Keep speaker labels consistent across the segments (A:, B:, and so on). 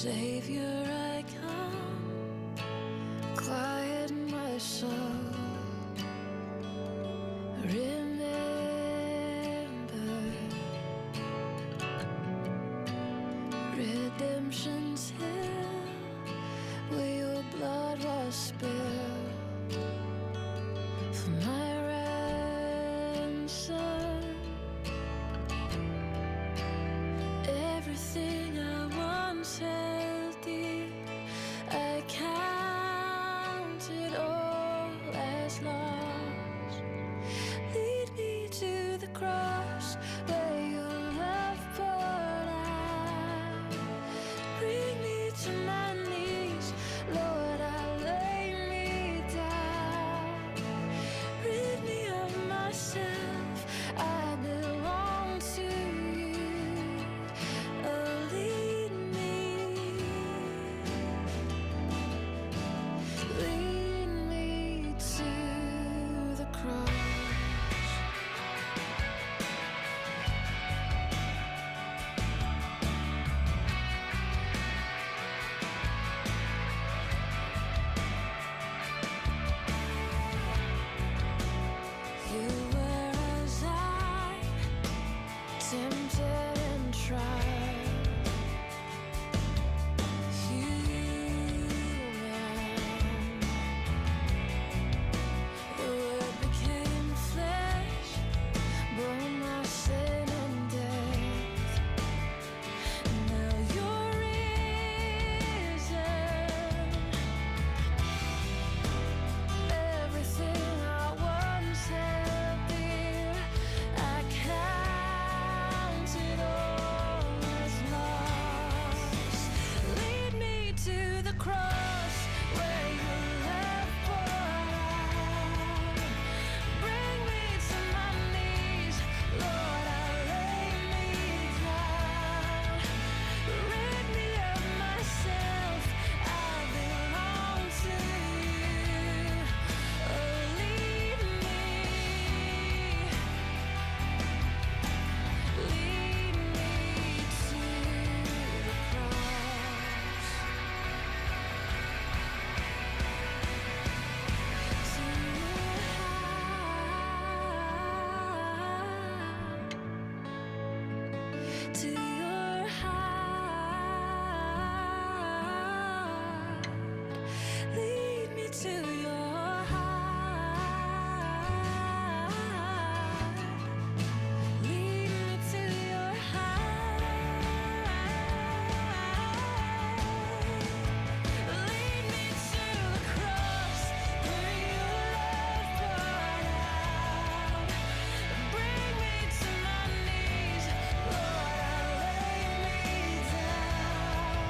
A: Savior, I come, quiet my soul. Remember, redemption's hill, where your blood was spilled for my ransom. Everything I once held dear, I counted all as lost. Lead me to the cross where your love poured out. Bring me to my knees, Lord, I lay me down. Rid me of myself, I belong to you. Oh, lead me to the cross. You were as I, tempted and tried. Human, the Word became flesh, bore my sin and death. Now you're risen. Everything I once held dear, I counted all as lost. Lead me to the cross where your love poured out. Bring me to my knees, Lord, I lay me down. Rid me of myself, I belong to you. Oh, lead me to the cross. To your heart. Lead me to your heart. Lead me to your heart. Lead me to the cross where your love poured out. Bring me to my knees, Lord, I lay me down.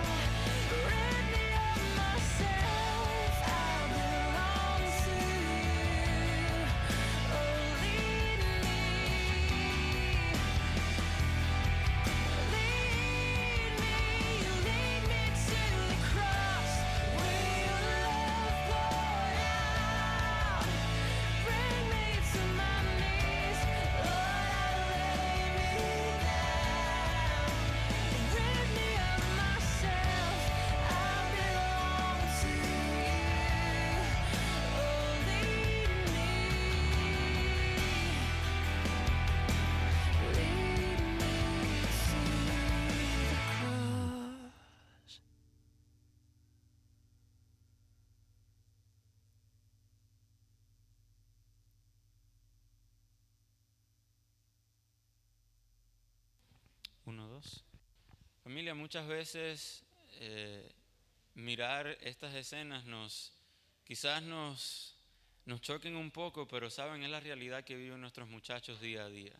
A: Rid me of myself, I belong to you. Oh, lead me to the cross where your love poured out. Bring me to my knees, Lord, I lay me down. Rid me of myself, I belong to you. Oh, lead me to the cross.
B: Uno, dos. Familia, muchas veces mirar estas escenas quizás nos choquen un poco, pero saben, es la realidad que viven nuestros muchachos día a día.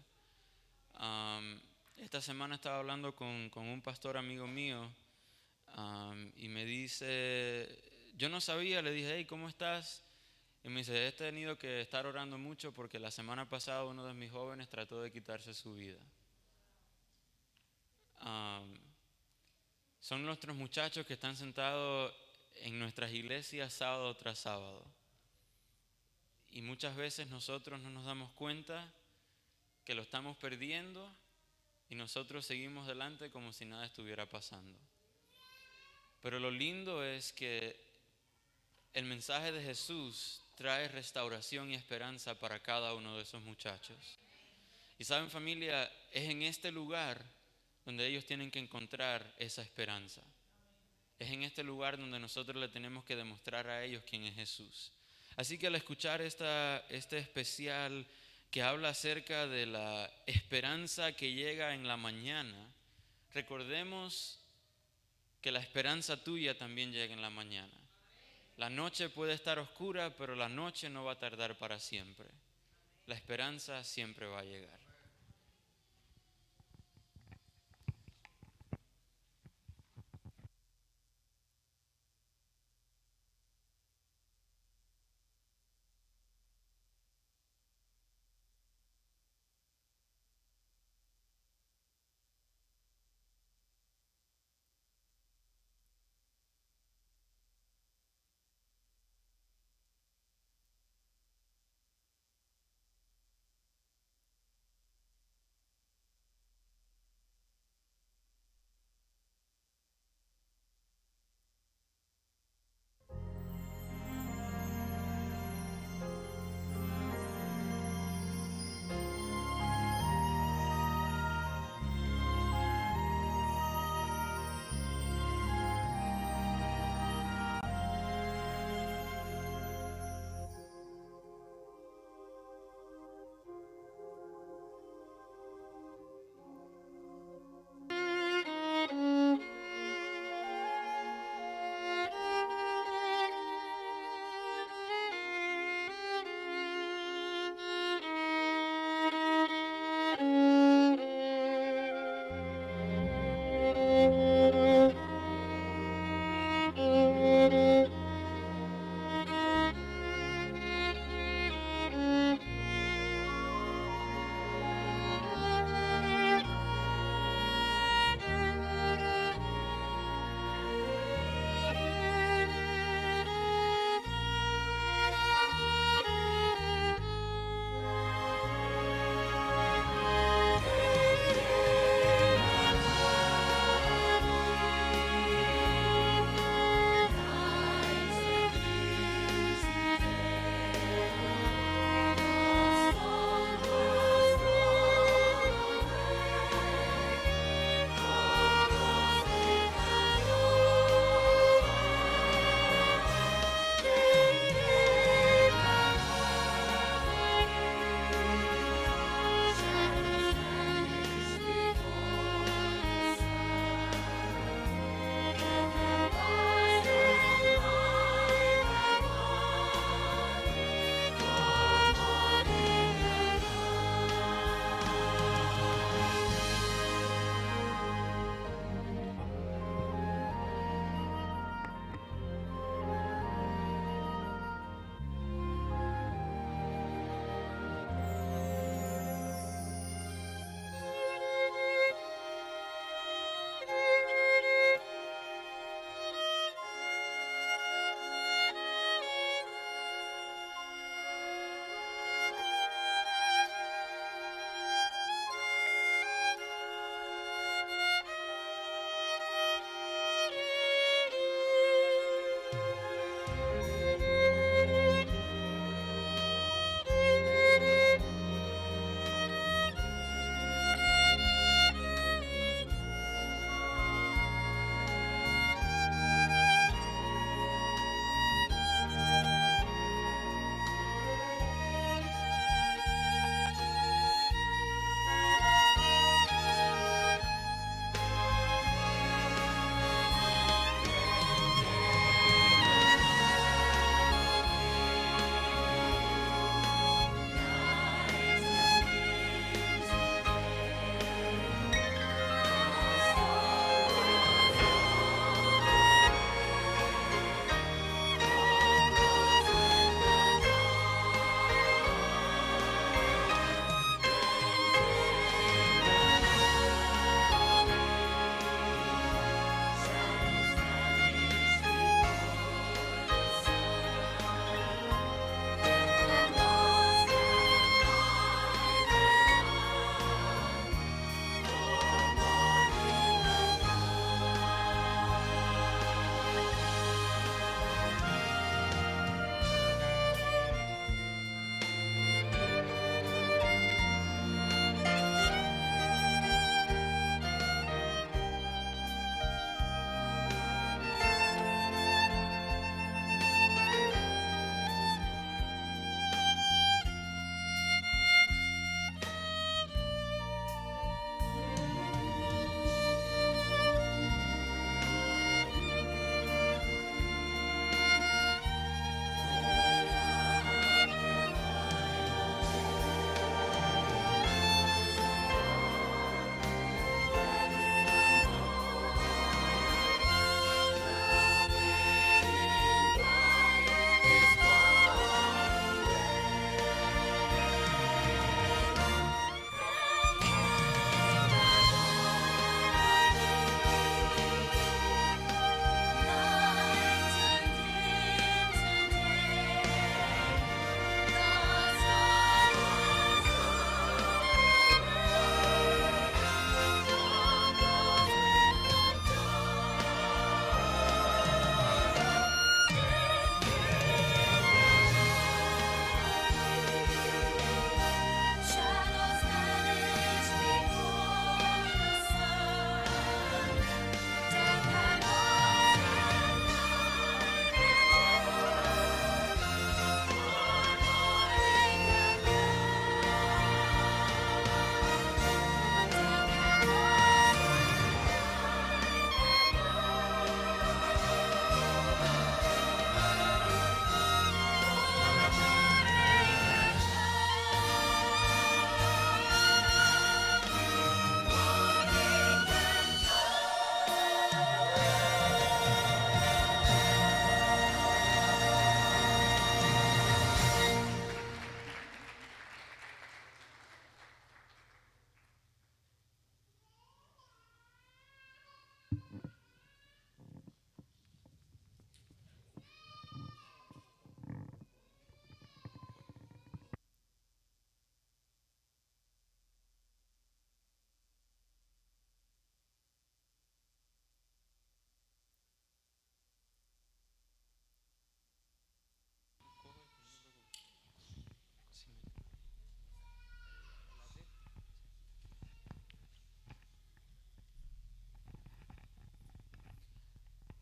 B: Esta semana estaba hablando con un pastor amigo mío y me dice, yo no sabía, le dije, hey, ¿cómo estás? Y me dice, he tenido que estar orando mucho porque la semana pasada uno de mis jóvenes trató de quitarse su vida. Son nuestros muchachos que están sentados en nuestras iglesias sábado tras sábado. Y muchas veces nosotros no nos damos cuenta que lo estamos perdiendo y nosotros seguimos adelante como si nada estuviera pasando. Pero lo lindo es que el mensaje de Jesús trae restauración y esperanza para cada uno de esos muchachos. Y saben, familia, es en este lugar donde ellos tienen que encontrar esa esperanza. Es en este lugar donde nosotros le tenemos que demostrar a ellos quién es Jesús. Así que al escuchar este especial que habla acerca de la esperanza que llega en la mañana, recordemos que la esperanza tuya también llega en la mañana. La noche puede estar oscura, pero la noche no va a tardar para siempre. La esperanza siempre va a llegar.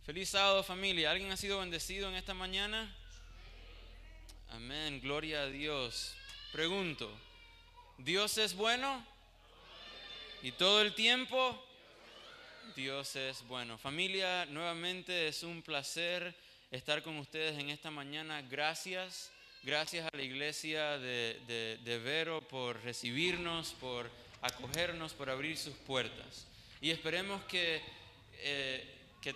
B: Feliz sábado, familia. ¿Alguien ha sido bendecido en esta mañana? Amén, gloria a Dios. Pregunto, ¿Dios es bueno? ¿Y todo el tiempo? Dios es bueno. Familia, nuevamente es un placer estar con ustedes en esta mañana. Gracias a la iglesia de Vero por recibirnos, por acogernos, por abrir sus puertas. Y esperemos que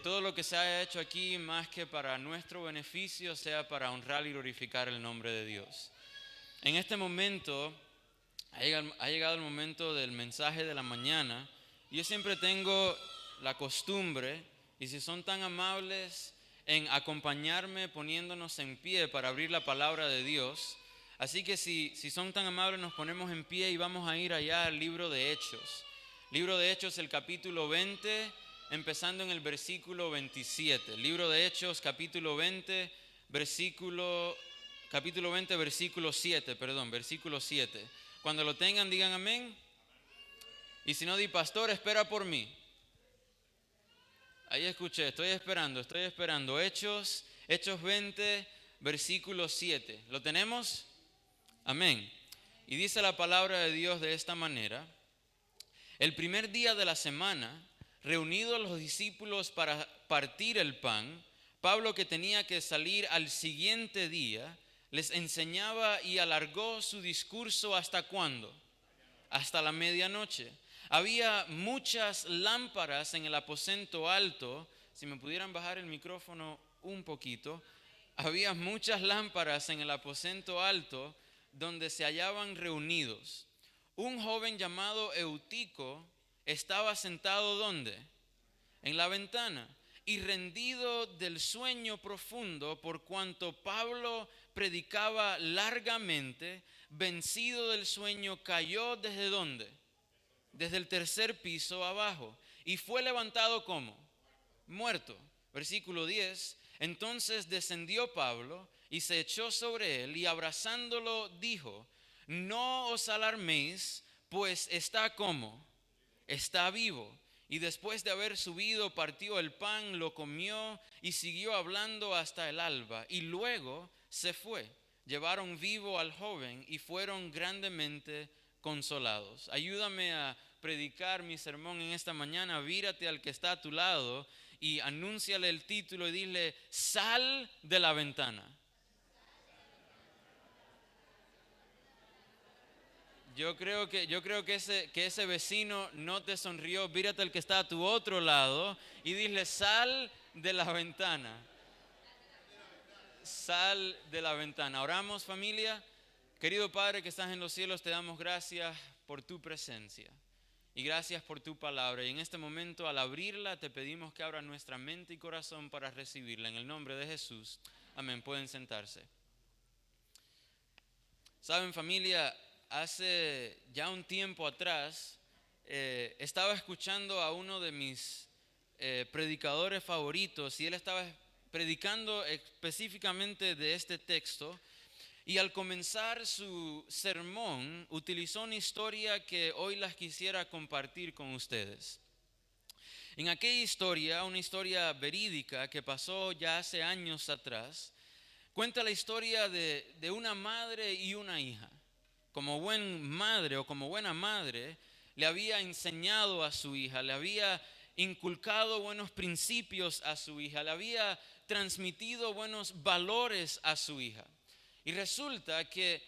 B: todo lo que se haya hecho aquí, más que para nuestro beneficio, sea para honrar y glorificar el nombre de Dios. En este momento, ha llegado el momento del mensaje de la mañana. Yo siempre tengo la costumbre, y si son tan amables en acompañarme poniéndonos en pie para abrir la palabra de Dios. Así que si son tan amables, nos ponemos en pie y vamos a ir allá al libro de Hechos. Libro de Hechos, el capítulo 20, empezando en el versículo 27. Libro de Hechos, capítulo 20, versículo 7, versículo 7. Cuando lo tengan, digan amén. Y si no, di pastor, espera por mí. Ahí escuché, estoy esperando. Hechos 20, versículo 7. ¿Lo tenemos? Amén. Y dice la palabra de Dios de esta manera: el primer día de la semana, reunidos los discípulos para partir el pan, Pablo, que tenía que salir al siguiente día, les enseñaba y alargó su discurso ¿hasta cuándo? Hasta la medianoche. Había muchas lámparas en el aposento alto. Si me pudieran bajar el micrófono un poquito. Había muchas lámparas en el aposento alto donde se hallaban reunidos. Un joven llamado Eutico estaba sentado ¿dónde? En la ventana, y rendido del sueño profundo, por cuanto Pablo predicaba largamente, vencido del sueño, cayó ¿desde dónde? Desde el tercer piso abajo, y fue levantado ¿cómo? Muerto. Versículo 10. Entonces descendió Pablo y se echó sobre él, y abrazándolo dijo: no os alarméis, pues está ¿cómo? Está vivo. Y después de haber subido, partió el pan, lo comió y siguió hablando hasta el alba. Y luego se fue. Llevaron vivo al joven y fueron grandemente consolados. Ayúdame a predicar mi sermón en esta mañana. Vírate al que está a tu lado y anúnciale el título y dile: sal de la ventana. Yo creo que ese vecino no te sonrió. Vírate al que está a tu otro lado y dile: sal de la ventana. Sal de la ventana. Oramos, familia. Querido Padre que estás en los cielos, te damos gracias por tu presencia y gracias por tu palabra. Y en este momento, al abrirla, te pedimos que abra nuestra mente y corazón para recibirla. En el nombre de Jesús. Amén. Pueden sentarse. Saben, familia, hace ya un tiempo atrás estaba escuchando a uno de mis predicadores favoritos, y él estaba predicando específicamente de este texto, y al comenzar su sermón utilizó una historia que hoy las quisiera compartir con ustedes. En aquella historia, una historia verídica que pasó ya hace años atrás, cuenta la historia de una madre y una hija. Como buen madre o como buena madre, le había enseñado a su hija, le había inculcado buenos principios a su hija, le había transmitido buenos valores a su hija. Y resulta que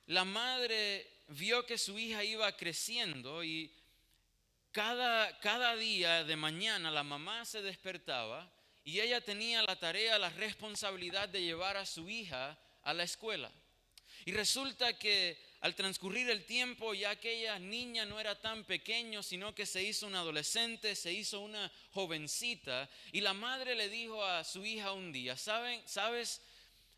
B: la madre vio que su hija iba creciendo, y cada día de mañana la mamá se despertaba y ella tenía la tarea, la responsabilidad de llevar a su hija a la escuela. Y resulta que al transcurrir el tiempo, ya aquella niña no era tan pequeño, sino que se hizo una adolescente, se hizo una jovencita. Y la madre le dijo a su hija un día: ¿sabes?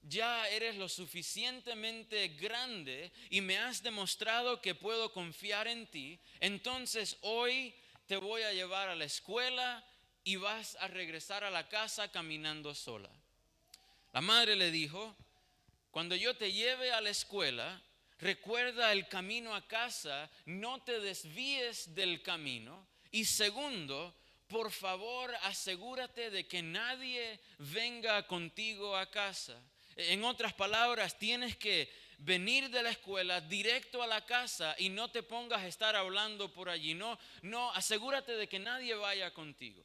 B: Ya eres lo suficientemente grande y me has demostrado que puedo confiar en ti. Entonces hoy te voy a llevar a la escuela y vas a regresar a la casa caminando sola. La madre le dijo: cuando yo te lleve a la escuela, recuerda el camino a casa, no te desvíes del camino. Y segundo, por favor asegúrate de que nadie venga contigo a casa. En otras palabras, tienes que venir de la escuela directo a la casa y no te pongas a estar hablando por allí. No, asegúrate de que nadie vaya contigo.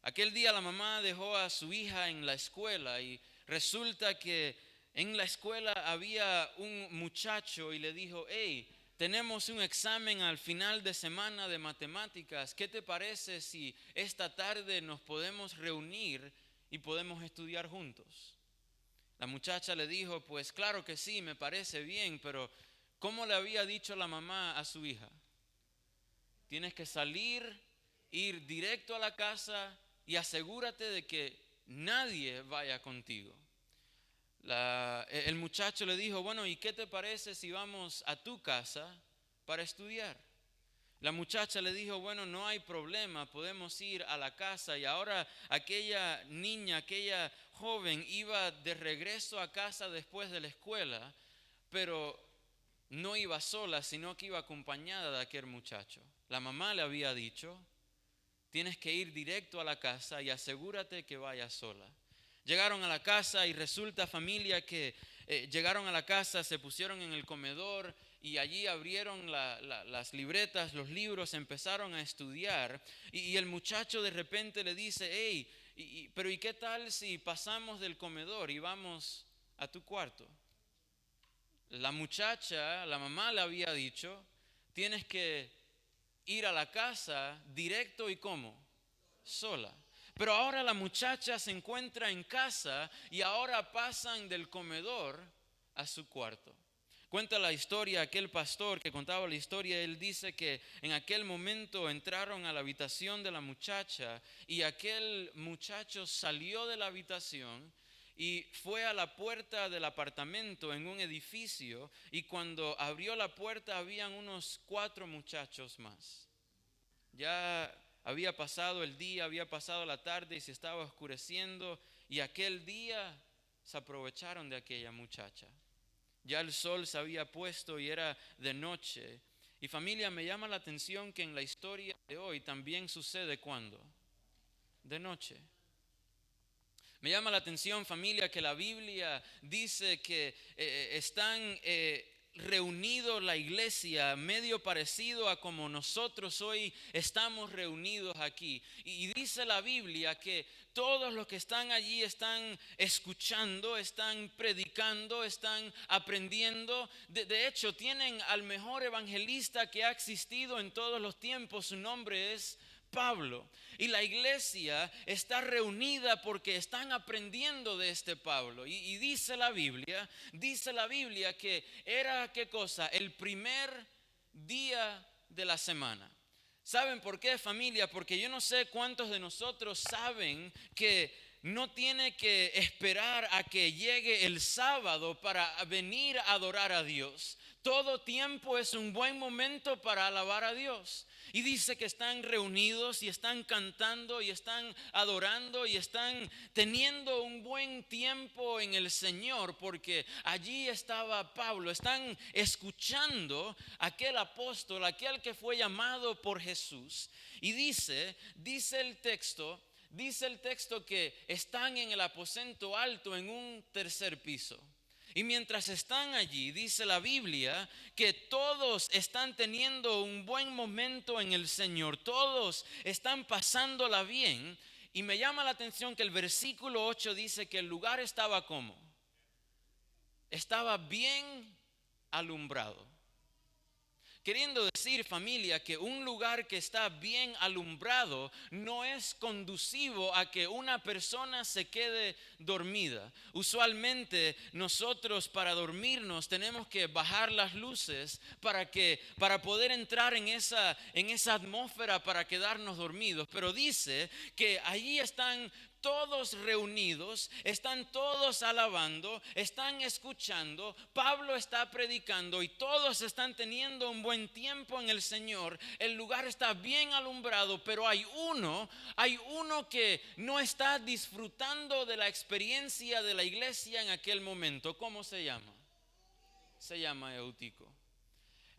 B: Aquel día la mamá dejó a su hija en la escuela y resulta que en la escuela había un muchacho y le dijo: hey, tenemos un examen al final de semana de matemáticas. ¿Qué te parece si esta tarde nos podemos reunir y podemos estudiar juntos? La muchacha le dijo: pues claro que sí, me parece bien, pero ¿cómo le había dicho la mamá a su hija? Tienes que salir, ir directo a la casa y asegúrate de que nadie vaya contigo. El muchacho le dijo: bueno, ¿y qué te parece si vamos a tu casa para estudiar? La muchacha le dijo: bueno, no hay problema, podemos ir a la casa. Y ahora aquella niña, aquella joven iba de regreso a casa después de la escuela, pero no iba sola, sino que iba acompañada de aquel muchacho. La mamá le había dicho: tienes que ir directo a la casa y asegúrate que vayas sola. Llegaron a la casa y resulta, familia, que llegaron a la casa, se pusieron en el comedor y allí abrieron las libretas, los libros, empezaron a estudiar. Y el muchacho de repente le dice: hey, pero ¿y qué tal si pasamos del comedor y vamos a tu cuarto? La muchacha, la mamá le había dicho: tienes que ir a la casa directo y ¿cómo? Sola. Pero ahora la muchacha se encuentra en casa y ahora pasan del comedor a su cuarto. Cuenta la historia, aquel pastor que contaba la historia, él dice que en aquel momento entraron a la habitación de la muchacha y aquel muchacho salió de la habitación y fue a la puerta del apartamento en un edificio, y cuando abrió la puerta habían unos 4 muchachos más. Ya había pasado el día, había pasado la tarde y se estaba oscureciendo, y aquel día se aprovecharon de aquella muchacha. Ya el sol se había puesto y era de noche. Y familia, me llama la atención que en la historia de hoy también sucede ¿cuándo? De noche. Me llama la atención, familia, que la Biblia dice que están reunidos la iglesia, medio parecido a como nosotros hoy estamos reunidos aquí. Y dice la Biblia que todos los que están allí están escuchando, están predicando, están aprendiendo. De hecho, tienen al mejor evangelista que ha existido en todos los tiempos. Su nombre es Pablo. Y la iglesia está reunida porque están aprendiendo de este Pablo. Y dice la Biblia que era, ¿qué cosa? El primer día de la semana. ¿Saben por qué, familia? Porque yo no sé cuántos de nosotros saben que no tiene que esperar a que llegue el sábado para venir a adorar a Dios. Todo tiempo es un buen momento para alabar a Dios. Y dice que están reunidos y están cantando y están adorando y están teniendo un buen tiempo en el Señor, porque allí estaba Pablo. Están escuchando a aquel apóstol, aquel que fue llamado por Jesús. Y dice el texto que están en el aposento alto en un tercer piso. Y mientras están allí, dice la Biblia que todos están teniendo un buen momento en el Señor. Todos están pasándola bien. Y me llama la atención que el versículo 8 dice que el lugar estaba ¿cómo? Estaba bien alumbrado. Queriendo decir, familia, que un lugar que está bien alumbrado no es conducivo a que una persona se quede dormida. Usualmente nosotros para dormirnos tenemos que bajar las luces para poder entrar en esa atmósfera para quedarnos dormidos. Pero dice que allí están todos reunidos, están todos alabando, están escuchando, Pablo está predicando y todos están teniendo un buen tiempo en el Señor. El lugar está bien alumbrado, pero hay uno que no está disfrutando de la experiencia de la iglesia en aquel momento. ¿Cómo se llama? Se llama Eutico.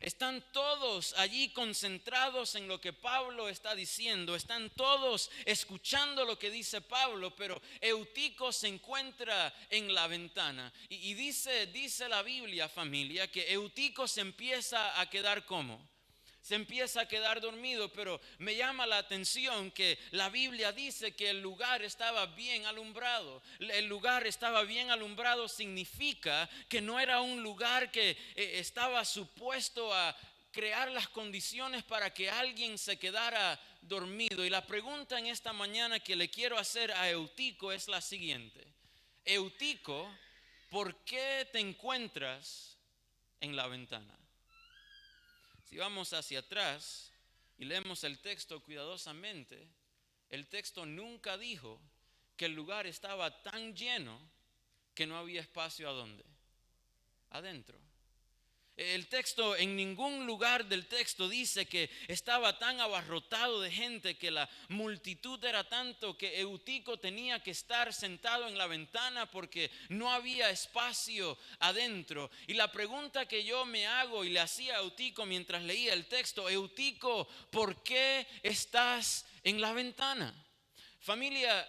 B: Están todos allí concentrados en lo que Pablo está diciendo. Están todos escuchando lo que dice Pablo, pero Eutico se encuentra en la ventana. Y dice la Biblia, familia, que Eutico se empieza a quedar como. Se empieza a quedar dormido, pero me llama la atención que la Biblia dice que el lugar estaba bien alumbrado. El lugar estaba bien alumbrado significa que no era un lugar que estaba supuesto a crear las condiciones para que alguien se quedara dormido. Y la pregunta en esta mañana que le quiero hacer a Eutico es la siguiente. Eutico, ¿por qué te encuentras en la ventana? Si vamos hacia atrás y leemos el texto cuidadosamente, el texto nunca dijo que el lugar estaba tan lleno que no había espacio ¿a dónde? Adentro. El texto, en ningún lugar del texto dice que estaba tan abarrotado de gente, que la multitud era tanto que Eutico tenía que estar sentado en la ventana porque no había espacio adentro. Y la pregunta que yo me hago y le hacía a Eutico mientras leía el texto: Eutico, ¿por qué estás en la ventana? Familia,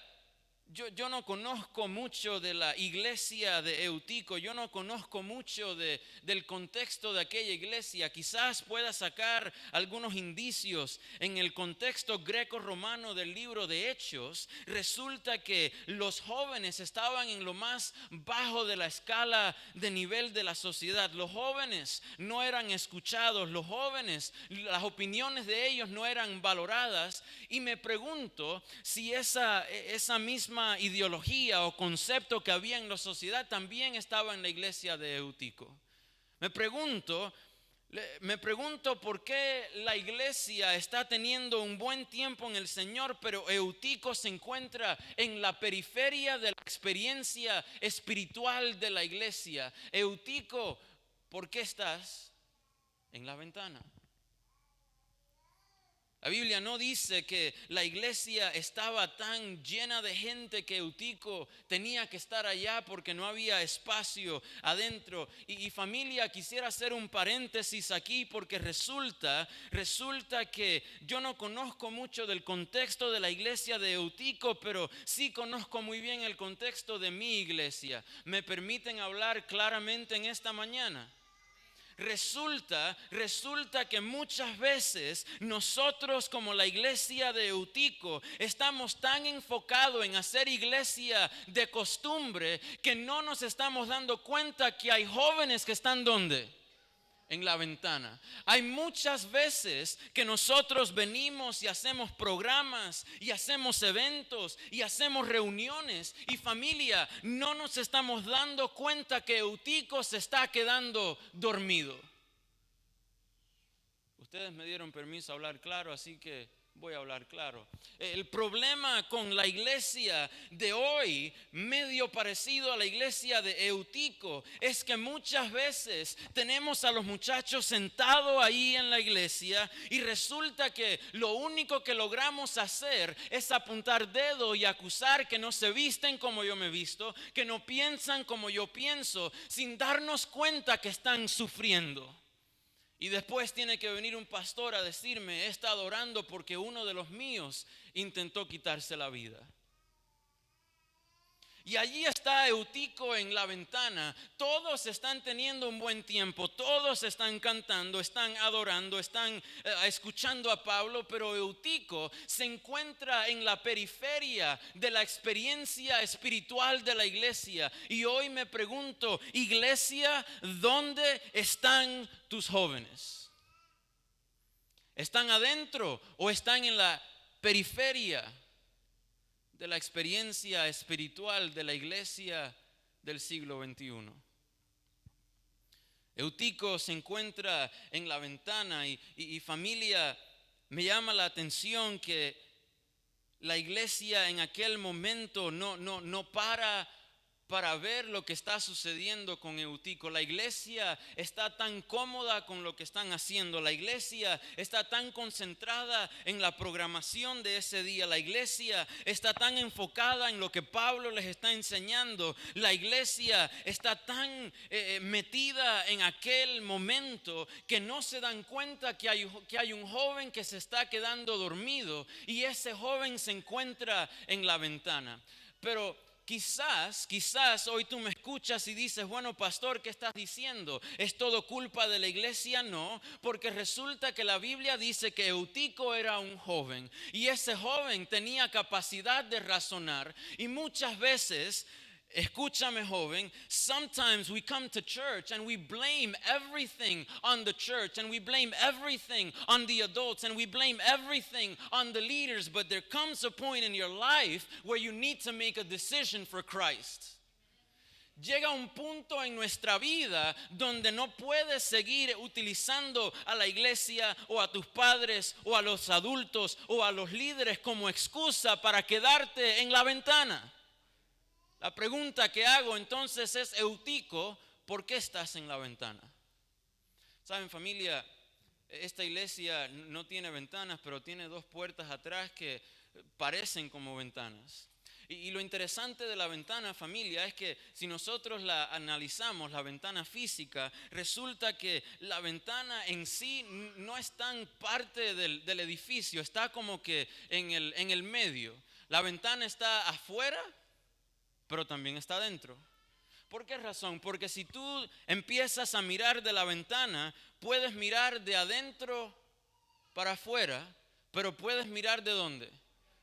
B: yo no conozco mucho de la iglesia de Eutico, yo no conozco mucho del contexto de aquella iglesia. Quizás pueda sacar algunos indicios en el contexto greco-romano del libro de Hechos. Resulta que los jóvenes estaban en lo más bajo de la escala de nivel de la sociedad. Los jóvenes no eran escuchados, los jóvenes, las opiniones de ellos no eran valoradas. Y me pregunto si esa misma ideología o concepto que había en la sociedad también estaba en la iglesia de Eutico. Me pregunto por qué la iglesia está teniendo un buen tiempo en el Señor, pero Eutico se encuentra en la periferia de la experiencia espiritual de la iglesia. Eutico, ¿por qué estás en la ventana? La Biblia no dice que la iglesia estaba tan llena de gente que Eutico tenía que estar allá porque no había espacio adentro. Y familia, quisiera hacer un paréntesis aquí porque resulta que yo no conozco mucho del contexto de la iglesia de Eutico, pero sí conozco muy bien el contexto de mi iglesia. ¿Me permiten hablar claramente en esta mañana? Resulta que muchas veces nosotros, como la iglesia de Eutico, estamos tan enfocados en hacer iglesia de costumbre que no nos estamos dando cuenta que hay jóvenes que están ¿dónde? En la ventana. Hay muchas veces que nosotros venimos y hacemos programas y hacemos eventos y hacemos reuniones, y familia, no nos estamos dando cuenta que Eutico se está quedando dormido. Ustedes me dieron permiso a hablar claro, así que voy a hablar claro. El problema con la iglesia de hoy, medio parecido a la iglesia de Eutico, es que muchas veces tenemos a los muchachos sentados ahí en la iglesia y resulta que lo único que logramos hacer es apuntar dedo y acusar que no se visten como yo me visto, que no piensan como yo pienso, sin darnos cuenta que están sufriendo. Y después tiene que venir un pastor a decirme: he estado orando porque uno de los míos intentó quitarse la vida. Y allí está Eutico en la ventana. Todos están teniendo un buen tiempo, todos están cantando, están adorando, están escuchando a Pablo, pero Eutico se encuentra en la periferia de la experiencia espiritual de la iglesia. Y hoy me pregunto, iglesia, ¿dónde están tus jóvenes? ¿Están adentro o están en la periferia de la experiencia espiritual de la iglesia del siglo XXI? Eutico se encuentra en la ventana y familia, me llama la atención que la iglesia en aquel momento no para para ver lo que está sucediendo con Eutico. La iglesia está tan cómoda con lo que están haciendo. La iglesia está tan concentrada en la programación de ese día. La iglesia está tan enfocada en lo que Pablo les está enseñando. La iglesia está tan metida en aquel momento que no se dan cuenta que hay un joven que se está quedando dormido y ese joven se encuentra en la ventana. Pero quizás hoy tú me escuchas y dices, bueno, pastor, ¿qué estás diciendo? ¿Es todo culpa de la iglesia? No, porque resulta que la Biblia dice que Eutico era un joven y ese joven tenía capacidad de razonar y muchas veces, escúchame joven, sometimes we come to church and we blame everything on the church and we blame everything on the adults and we blame everything on the leaders, but there comes a point in your life where you need to make a decision for Christ. Llega un punto en nuestra vida donde no puedes seguir utilizando a la iglesia o a tus padres o a los adultos o a los líderes como excusa para quedarte en la ventana. La pregunta que hago entonces es, Eutico, ¿por qué estás en la ventana? Saben, familia, esta iglesia no tiene ventanas, pero tiene dos puertas atrás que parecen como ventanas. Y lo interesante de la ventana, familia, es que si nosotros la analizamos, la ventana física, resulta que la ventana en sí no es tan parte del edificio, está como que en el medio. La ventana está afuera, pero también está adentro. ¿Por qué razón? Porque si tú empiezas a mirar de la ventana, puedes mirar de adentro para afuera, pero puedes mirar ¿de dónde?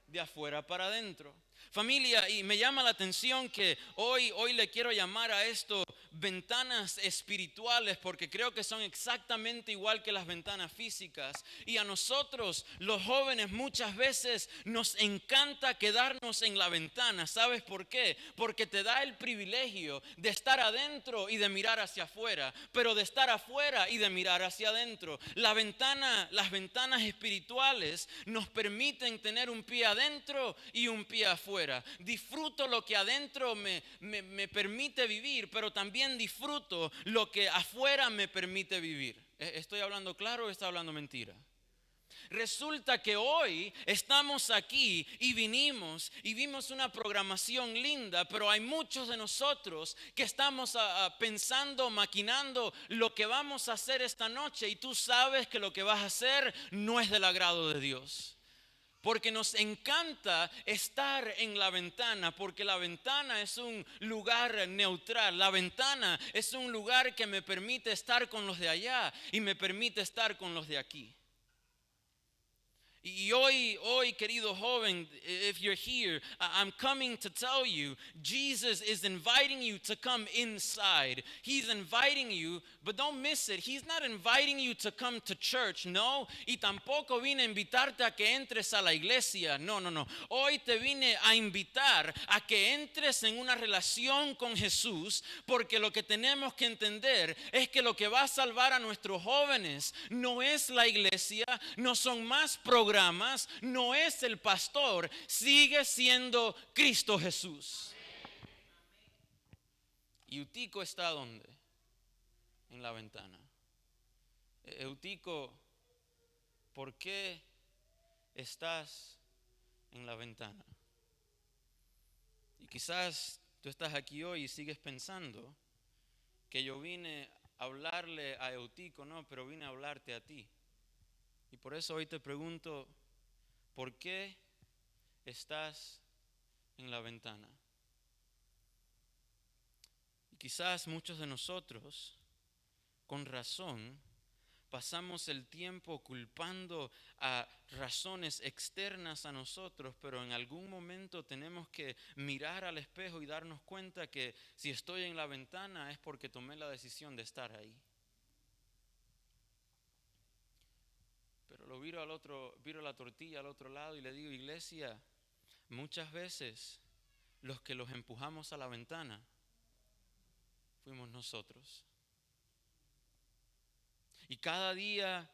B: De afuera para adentro. Familia, y me llama la atención que hoy le quiero llamar a esto ventanas espirituales, porque creo que son exactamente igual que las ventanas físicas. Y a nosotros, los jóvenes, muchas veces nos encanta quedarnos en la ventana. ¿Sabes por qué? Porque te da el privilegio de estar adentro y de mirar hacia afuera, pero de estar afuera y de mirar hacia adentro. Las ventanas espirituales nos permiten tener un pie adentro y un pie afuera. Disfruto lo que adentro me permite vivir, pero también disfruto lo que afuera me permite vivir. ¿Estoy hablando claro o estoy hablando mentira? Resulta que hoy estamos aquí y vinimos y vimos una programación linda, pero hay muchos de nosotros que estamos pensando, maquinando lo que vamos a hacer esta noche y tú sabes que lo que vas a hacer no es del agrado de Dios. Porque nos encanta estar en la ventana, porque la ventana es un lugar neutral. La ventana es un lugar que me permite estar con los de allá y me permite estar con los de aquí. Y hoy, querido joven, if you're here, I'm coming to tell you, Jesus is inviting you to come inside. He's inviting you, but don't miss it. He's not inviting you to come to church, no. Y tampoco vine a invitarte a que entres a la iglesia, no. Hoy te vine a invitar a que entres en una relación con Jesús, porque lo que tenemos que entender es que lo que va a salvar a nuestros jóvenes no es la iglesia, no son más programas, no es el pastor, sigue siendo Cristo Jesús. ¿Y Eutico está dónde? En la ventana. Eutico, ¿por qué estás en la ventana? Y quizás tú estás aquí hoy y sigues pensando que yo vine a hablarle a Eutico, no, pero vine a hablarte a ti. Y por eso hoy te pregunto, ¿por qué estás en la ventana? Y quizás muchos de nosotros, con razón, pasamos el tiempo culpando a razones externas a nosotros, pero en algún momento tenemos que mirar al espejo y darnos cuenta que si estoy en la ventana es porque tomé la decisión de estar ahí. Pero lo viro la tortilla al otro lado y le digo, iglesia, muchas veces los que los empujamos a la ventana fuimos nosotros. Y cada día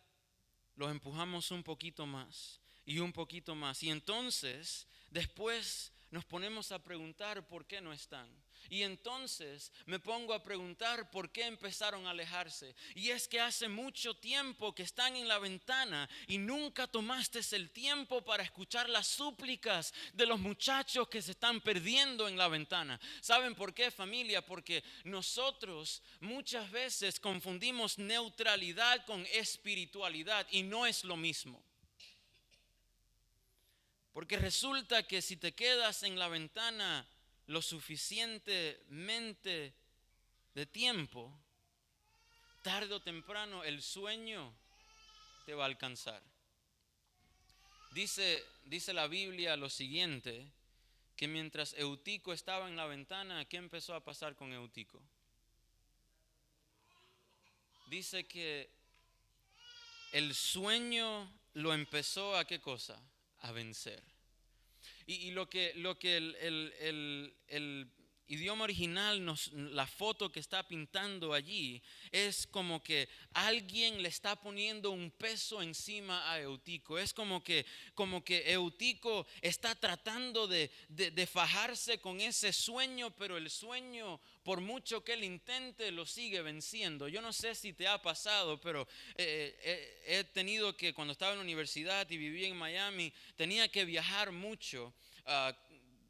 B: los empujamos un poquito más y un poquito más. Y entonces, después nos ponemos a preguntar por qué no están. Y entonces me pongo a preguntar por qué empezaron a alejarse. Y es que hace mucho tiempo que están en la ventana y nunca tomaste el tiempo para escuchar las súplicas de los muchachos que se están perdiendo en la ventana. ¿Saben por qué, familia? Porque nosotros muchas veces confundimos neutralidad con espiritualidad y no es lo mismo. Porque resulta que si te quedas en la ventana lo suficientemente de tiempo, tarde o temprano el sueño te va a alcanzar. Dice la Biblia lo siguiente, que mientras Eutico estaba en la ventana, ¿qué empezó a pasar con Eutico? Dice que el sueño lo empezó a ¿qué cosa? A vencer. Y lo que el idioma original, la foto que está pintando allí, es como que alguien le está poniendo un peso encima a Eutico. Es como que Eutico está tratando de fajarse con ese sueño, pero el sueño, por mucho que él intente, lo sigue venciendo. Yo no sé si te ha pasado, pero he tenido que, cuando estaba en la universidad y vivía en Miami, tenía que viajar mucho.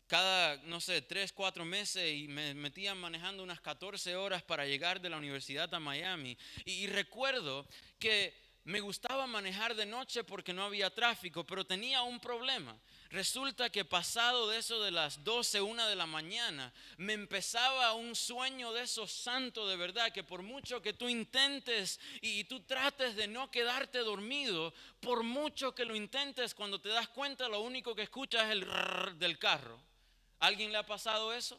B: Cada, 3, 4 meses, y me metían manejando unas 14 horas para llegar de la universidad a Miami. Y recuerdo que me gustaba manejar de noche porque no había tráfico, pero tenía un problema. Resulta que pasado de eso de las 12, 1 de la mañana, me empezaba un sueño de esos santos de verdad, que por mucho que tú intentes y tú trates de no quedarte dormido, por mucho que lo intentes, cuando te das cuenta lo único que escuchas es el rrr del carro. ¿Alguien le ha pasado eso?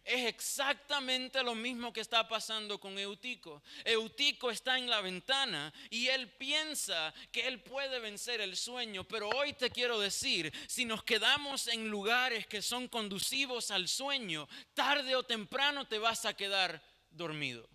B: Es exactamente lo mismo que está pasando con Eutico. Eutico está en la ventana y él piensa que él puede vencer el sueño, pero hoy te quiero decir, si nos quedamos en lugares que son conducivos al sueño, tarde o temprano te vas a quedar dormido.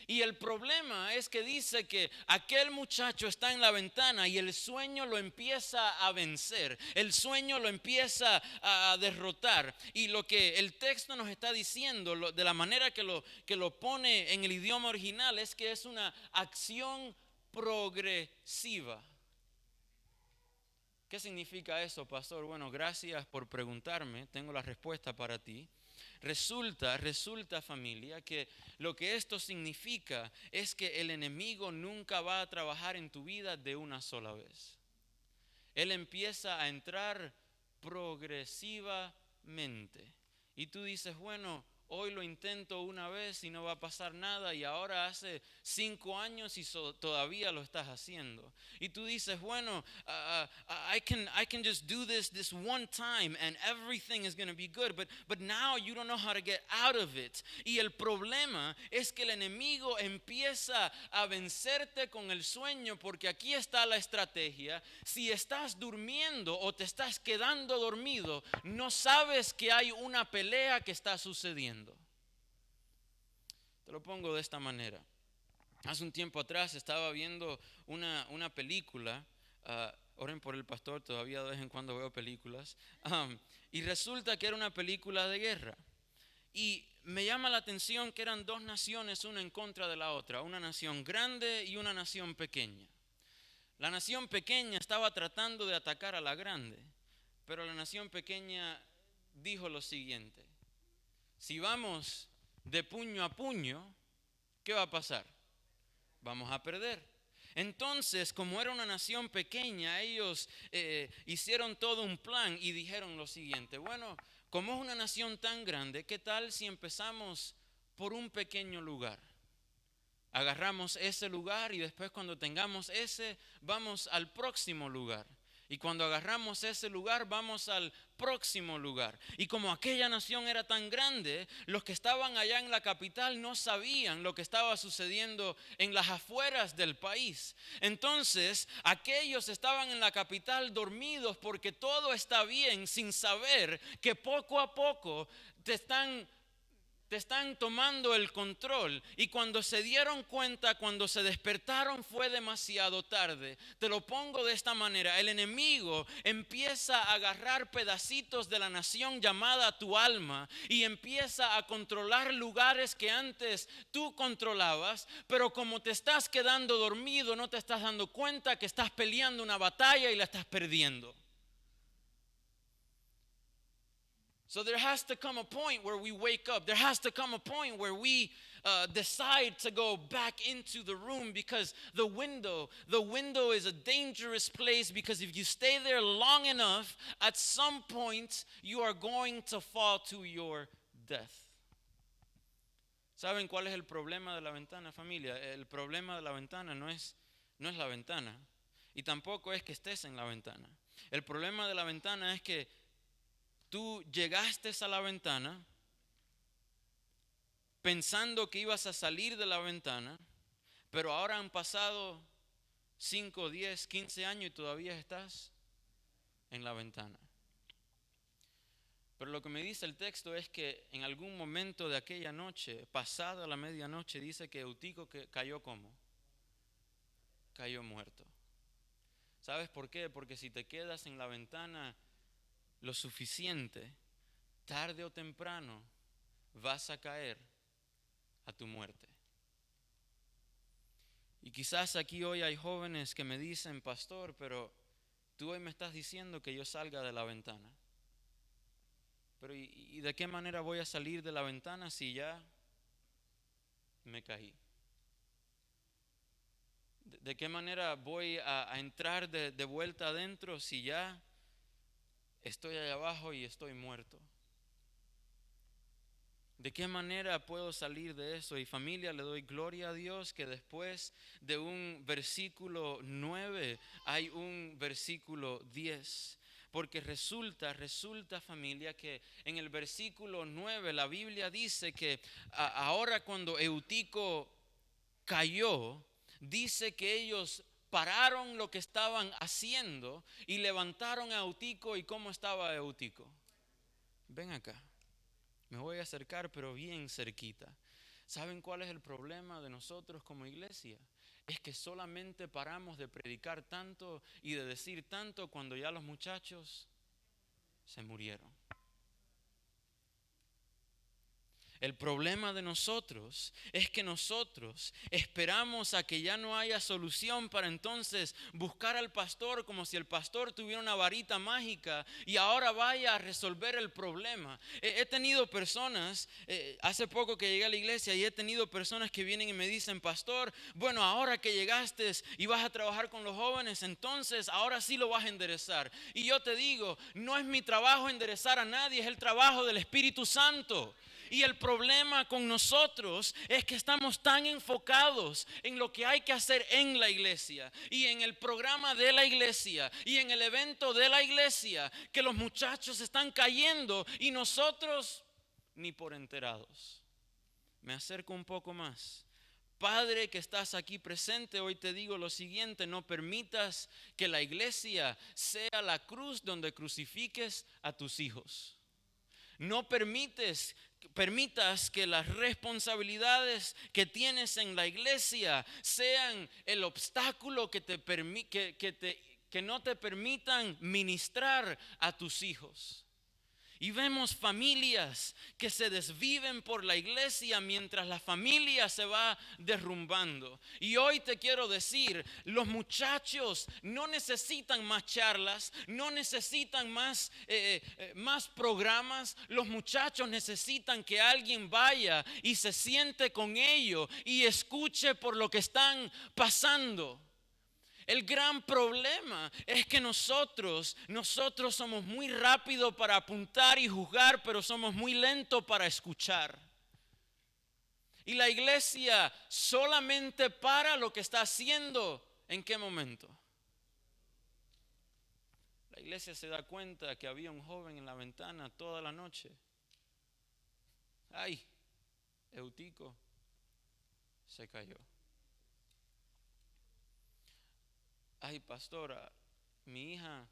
B: Y el problema es que dice que aquel muchacho está en la ventana y el sueño lo empieza a vencer, el sueño lo empieza a derrotar. Y lo que el texto nos está diciendo, de la manera que lo pone en el idioma original, es que es una acción progresiva. ¿Qué significa eso, pastor? Bueno, gracias por preguntarme, tengo la respuesta para ti. Resulta, familia, que lo que esto significa es que el enemigo nunca va a trabajar en tu vida de una sola vez. Él empieza a entrar progresivamente. Y tú dices, bueno, hoy lo intento una vez y no va a pasar nada, y ahora hace 5 años y todavía lo estás haciendo. Y tú dices, bueno, I can just do this one time and everything is going to be good, but now you don't know how to get out of it. Y el problema es que el enemigo empieza a vencerte con el sueño, porque aquí está la estrategia. Si estás durmiendo o te estás quedando dormido, no sabes que hay una pelea que está sucediendo. Te lo pongo de esta manera. Hace un tiempo atrás estaba viendo una película. Oren por el pastor, todavía de vez en cuando veo películas. Y resulta que era una película de guerra. Y me llama la atención que eran 2 naciones, una en contra de la otra. Una nación grande y una nación pequeña. La nación pequeña estaba tratando de atacar a la grande, pero la nación pequeña dijo lo siguiente: si vamos de puño a puño, ¿qué va a pasar? Vamos a perder. Entonces, como era una nación pequeña, ellos hicieron todo un plan y dijeron lo siguiente: bueno, como es una nación tan grande, ¿qué tal si empezamos por un pequeño lugar? Agarramos ese lugar y después, cuando tengamos ese, vamos al próximo lugar. Y cuando agarramos ese lugar, vamos al próximo lugar. Y como aquella nación era tan grande, los que estaban allá en la capital no sabían lo que estaba sucediendo en las afueras del país. Entonces, aquellos estaban en la capital dormidos porque todo está bien, sin saber que poco a poco te están te están tomando el control, y cuando se dieron cuenta, cuando se despertaron, fue demasiado tarde. Te lo pongo de esta manera: el enemigo empieza a agarrar pedacitos de la nación llamada tu alma y empieza a controlar lugares que antes tú controlabas, pero como te estás quedando dormido, no te estás dando cuenta que estás peleando una batalla y la estás perdiendo. So there has to come a point where we wake up. There has to come a point where we decide to go back into the room, because the window is a dangerous place, because if you stay there long enough, at some point you are going to fall to your death. ¿Saben cuál es el problema de la ventana, familia? El problema de la ventana no es la ventana, y tampoco es que estés en la ventana. El problema de la ventana es que tú llegaste a la ventana pensando que ibas a salir de la ventana, pero ahora han pasado 5, 10, 15 años y todavía estás en la ventana. Pero lo que me dice el texto es que en algún momento de aquella noche, pasada la medianoche, dice que Eutico cayó ¿cómo? Cayó muerto. ¿Sabes por qué? Porque si te quedas en la ventana lo suficiente, tarde o temprano vas a caer a tu muerte. Y quizás aquí hoy hay jóvenes que me dicen: pastor, pero tú hoy me estás diciendo que yo salga de la ventana. Pero ¿y de qué manera voy a salir de la ventana si ya me caí? ¿De qué manera voy a entrar de vuelta adentro si ya estoy allá abajo y estoy muerto? ¿De qué manera puedo salir de eso? Y familia, le doy gloria a Dios que después de un versículo 9 hay un versículo 10. Porque resulta familia, que en el versículo 9 la Biblia dice que ahora cuando Eutico cayó, dice que ellos pararon lo que estaban haciendo y levantaron a Eutico. ¿Y cómo estaba Eutico? Ven acá. Me voy a acercar, pero bien cerquita. ¿Saben cuál es el problema de nosotros como iglesia? Es que solamente paramos de predicar tanto y de decir tanto cuando ya los muchachos se murieron. El problema de nosotros es que nosotros esperamos a que ya no haya solución para entonces buscar al pastor, como si el pastor tuviera una varita mágica y ahora vaya a resolver el problema. He tenido personas, hace poco que llegué a la iglesia, y he tenido personas que vienen y me dicen: pastor, bueno, ahora que llegaste y vas a trabajar con los jóvenes, entonces ahora sí lo vas a enderezar. Y yo te digo, no es mi trabajo enderezar a nadie, es el trabajo del Espíritu Santo. Y el problema con nosotros es que estamos tan enfocados en lo que hay que hacer en la iglesia y en el programa de la iglesia y en el evento de la iglesia, que los muchachos están cayendo y nosotros ni por enterados. Me acerco un poco más. Padre que estás aquí presente, hoy te digo lo siguiente: no permitas que la iglesia sea la cruz donde crucifiques a tus hijos. No permitas que las responsabilidades que tienes en la iglesia sean el obstáculo que no te permitan ministrar a tus hijos. Y vemos familias que se desviven por la iglesia mientras la familia se va derrumbando. Y hoy te quiero decir, los muchachos no necesitan más charlas, no necesitan más programas. Los muchachos necesitan que alguien vaya y se siente con ellos y escuche por lo que están pasando. El gran problema es que nosotros somos muy rápidos para apuntar y juzgar, pero somos muy lentos para escuchar. Y la iglesia solamente para lo que está haciendo. ¿En qué momento? La iglesia se da cuenta que había un joven en la ventana toda la noche. Ay, Eutico se cayó. Ay, pastora, mi hija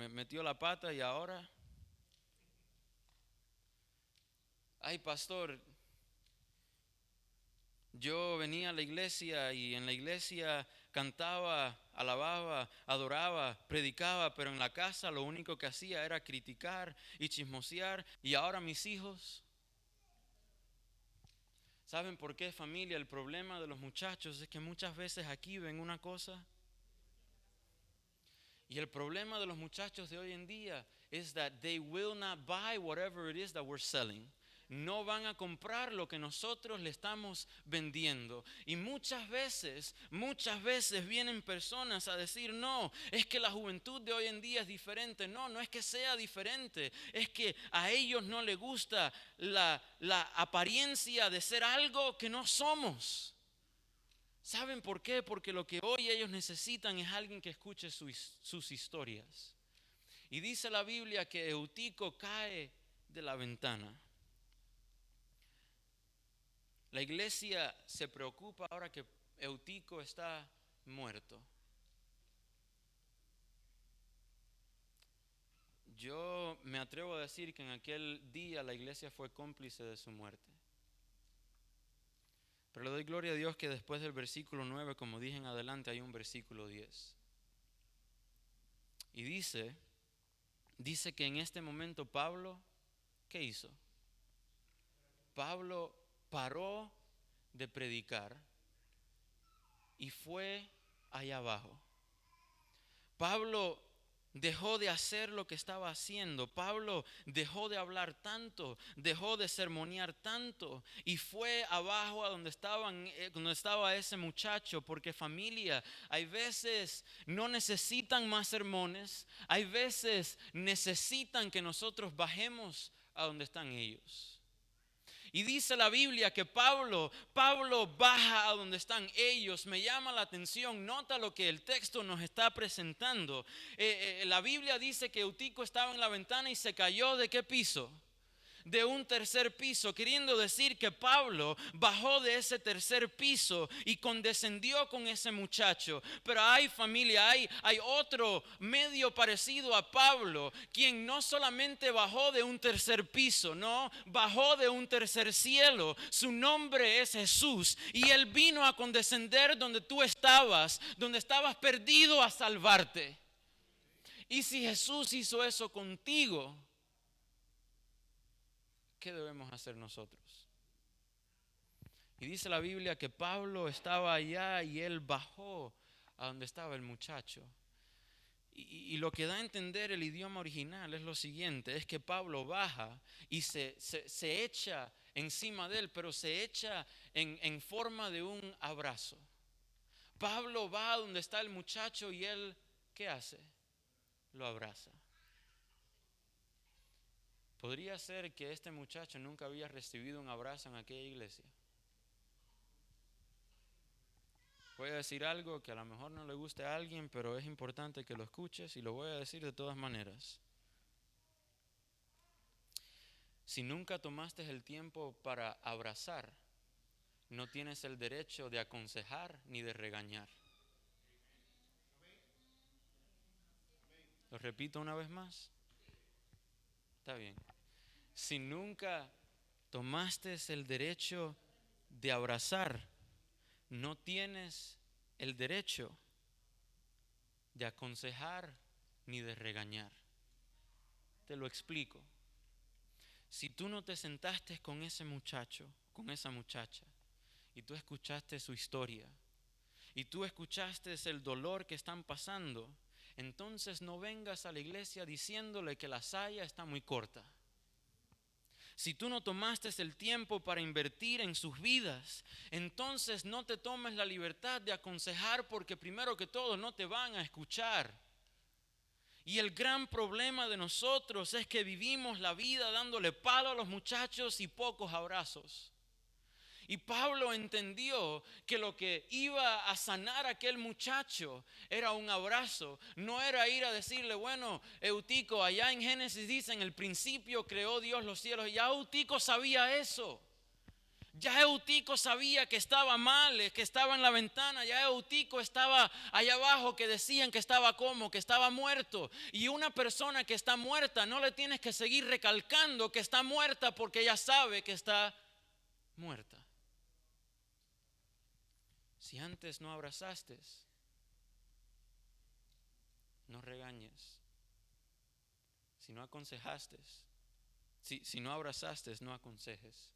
B: metió la pata y ahora ay pastor, yo venía a la iglesia y en la iglesia cantaba, alababa, adoraba, predicaba, pero en la casa lo único que hacía era criticar y chismosear. Y ahora mis hijos, ¿saben por qué, familia? El problema de los muchachos es que muchas veces aquí ven una cosa. Y el problema de los muchachos de hoy en día es that they will not buy whatever it is that we're selling. No van a comprar lo que nosotros le estamos vendiendo. Y muchas veces vienen personas a decir, no, es que la juventud de hoy en día es diferente. No, no es que sea diferente. Es que a ellos no les gusta la apariencia de ser algo que no somos. ¿Saben por qué? Porque lo que hoy ellos necesitan es alguien que escuche sus historias. Y dice la Biblia que Eutico cae de la ventana. La iglesia se preocupa ahora que Eutico está muerto. Yo me atrevo a decir que en aquel día la iglesia fue cómplice de su muerte. Pero le doy gloria a Dios que después del versículo 9, como dije en adelante, hay un versículo 10. Y dice que en este momento Pablo, ¿qué hizo? Pablo paró de predicar y fue allá abajo. Pablo dejó de hacer lo que estaba haciendo. Pablo dejó de hablar tanto, dejó de sermonear tanto y fue abajo a donde estaba ese muchacho. Porque familia, hay veces no necesitan más sermones, hay veces necesitan que nosotros bajemos a donde están ellos. Y dice la Biblia que Pablo baja a donde están ellos. Me llama la atención, nota lo que el texto nos está presentando. La Biblia dice que Eutico estaba en la ventana y se cayó ¿de qué piso? De un tercer piso, queriendo decir que Pablo bajó de ese tercer piso y condescendió con ese muchacho. Pero hay familia, hay otro medio parecido a Pablo, quien no solamente bajó de un tercer piso, no, bajó de un tercer cielo. Su nombre es Jesús y Él vino a condescender donde tú estabas, donde estabas perdido, a salvarte. Y si Jesús hizo eso contigo, ¿qué debemos hacer nosotros? Y dice la Biblia que Pablo estaba allá y él bajó a donde estaba el muchacho. Y lo que da a entender el idioma original es lo siguiente, es que Pablo baja y se echa encima de él, pero se echa en forma de un abrazo. Pablo va a donde está el muchacho y él, ¿qué hace? Lo abraza. ¿Podría ser que este muchacho nunca había recibido un abrazo en aquella iglesia? Voy a decir algo que a lo mejor no le guste a alguien, pero es importante que lo escuches y lo voy a decir de todas maneras. Si nunca tomaste el tiempo para abrazar, no tienes el derecho de aconsejar ni de regañar. Lo repito una vez más. Está bien. Si nunca tomaste el derecho de abrazar, no tienes el derecho de aconsejar ni de regañar. Te lo explico. Si tú no te sentaste con ese muchacho, con esa muchacha, y tú escuchaste su historia, y tú escuchaste el dolor que están pasando, entonces no vengas a la iglesia diciéndole que la saya está muy corta. Si tú no tomaste el tiempo para invertir en sus vidas, entonces no te tomes la libertad de aconsejar, porque primero que todo no te van a escuchar. Y el gran problema de nosotros es que vivimos la vida dándole palo a los muchachos y pocos abrazos. Y Pablo entendió que lo que iba a sanar a aquel muchacho era un abrazo. No era ir a decirle, bueno, Eutico, allá en Génesis dice, en el principio creó Dios los cielos. Ya Eutico sabía eso. Ya Eutico sabía que estaba mal, que estaba en la ventana. Ya Eutico estaba allá abajo, que decían que estaba como, que estaba muerto. Y una persona que está muerta no le tienes que seguir recalcando que está muerta porque ella sabe que está muerta. Si antes no abrazaste, no regañes. Si no aconsejaste, si no abrazaste, no aconsejes.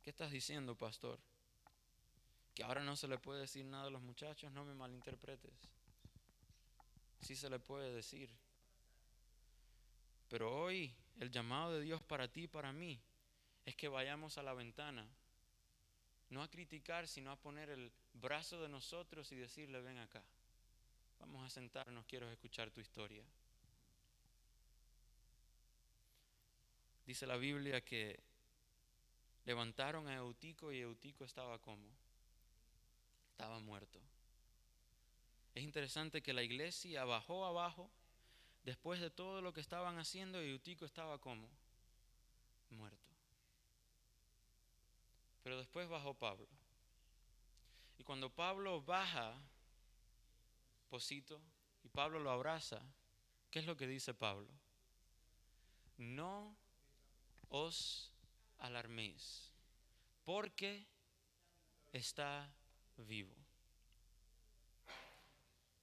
B: ¿Qué estás diciendo, pastor? Que ahora no se le puede decir nada a los muchachos. No me malinterpretes. Sí se le puede decir. Pero hoy el llamado de Dios para ti y para mí es que vayamos a la ventana. No a criticar, sino a poner el brazo de nosotros y decirle: ven acá. Vamos a sentarnos, quiero escuchar tu historia. Dice la Biblia que levantaron a Eutico y Eutico estaba como, estaba muerto. Es interesante que la iglesia bajó abajo después de todo lo que estaban haciendo y Eutico estaba como, muerto. Pero después bajó Pablo. Y cuando Pablo baja, Posito, y Pablo lo abraza, ¿qué es lo que dice Pablo? No os alarméis, porque está vivo.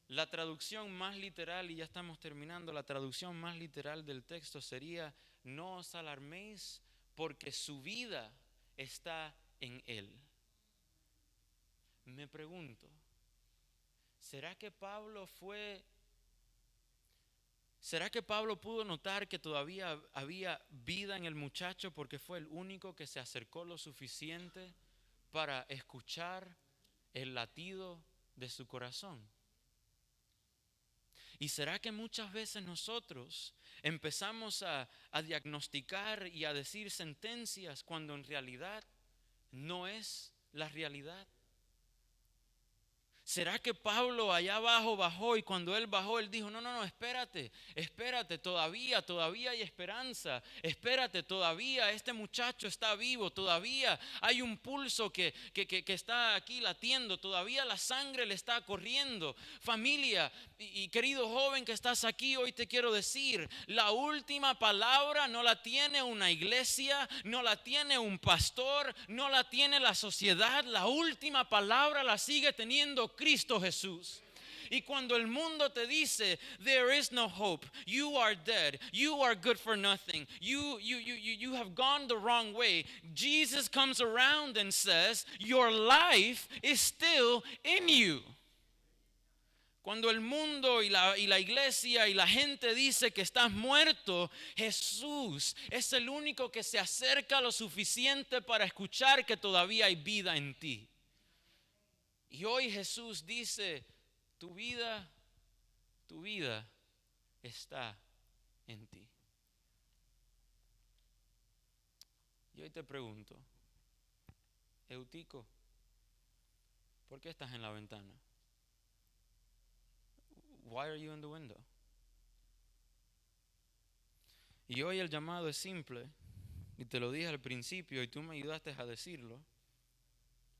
B: La traducción más literal, y ya estamos terminando, la traducción más literal del texto sería: no os alarméis porque su vida está en él. Me pregunto, ¿será que Pablo pudo notar que todavía había vida en el muchacho porque fue el único que se acercó lo suficiente para escuchar el latido de su corazón? ¿Y será que muchas veces nosotros empezamos a diagnosticar y a decir sentencias cuando en realidad no es la realidad? ¿Será que Pablo allá abajo bajó y cuando él bajó él dijo: no, espérate, todavía hay esperanza, espérate, todavía este muchacho está vivo, todavía hay un pulso que está aquí latiendo, todavía la sangre le está corriendo? Familia y querido joven que estás aquí, hoy te quiero decir: la última palabra no la tiene una iglesia, no la tiene un pastor, no la tiene la sociedad. La última palabra la sigue teniendo Cristo Jesús. Y cuando el mundo te dice there is no hope, you are dead, you are good for nothing, you have gone the wrong way, Jesus comes around and says your life is still in you. Cuando el mundo y la iglesia y la gente dice que estás muerto, Jesús es el único que se acerca lo suficiente para escuchar que todavía hay vida en ti. Y hoy Jesús dice: tu vida está en ti. Y hoy te pregunto: Eutico, ¿por qué estás en la ventana? Why are you in the window? Y hoy el llamado es simple, y te lo dije al principio y tú me ayudaste a decirlo: